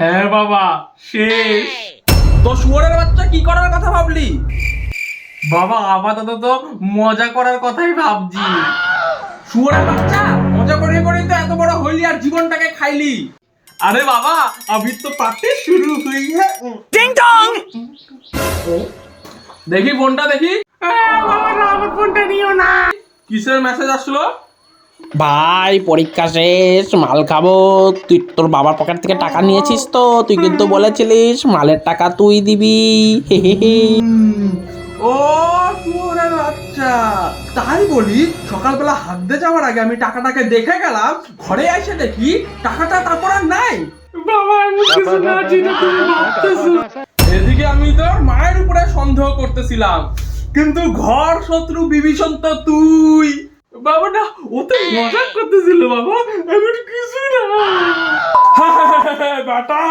হ্যাঁ বাবা, শেষ। তো শুয়োরের বাচ্চা কি করার কথা ভাবলি? বাবা আপাতত তো মজা করার কথাই ভাবছি। শুয়োরের বাচ্চা মজা করে করে তো এত বড় হইলি আর জীবনটাকে খাইলি। আরে বাবা, अभी तो पार्टी शुरू हुई है। টিং টং। দেখি ফোনটা দেখি। বাবা না, আমার ফোনটা নিও না। কিসের মেসেজ আসলো? ভাই পরীক্ষা শেষ, মাল খাবো। তুই তোর বাবার পকেট থেকে টাকা নিয়েছিস তো? তুই কিন্তু বলেছিলিস মালের টাকা তুই দিবি। হে হে হে। ও শুয়োরের বাচ্চা, তাই বলি সকালবেলা হাত দিয়ে যাওয়ার আগে আমি টাকাটাকে দেখে গেলাম, ঘরে এসে দেখি টাকাটা তারপর আর নাই। বাবা আমি কিছু না চিনি, তুমি ভাবতেছো। এদিকে আমি তোর মায়ের উপরে সন্দেহ করতেছিলাম, কিন্তু ঘর শত্রু বিভীষণ তো তুই। বাবা না, ও তো মজা করতেছিল বাবা, আমি কিছু না। বেটা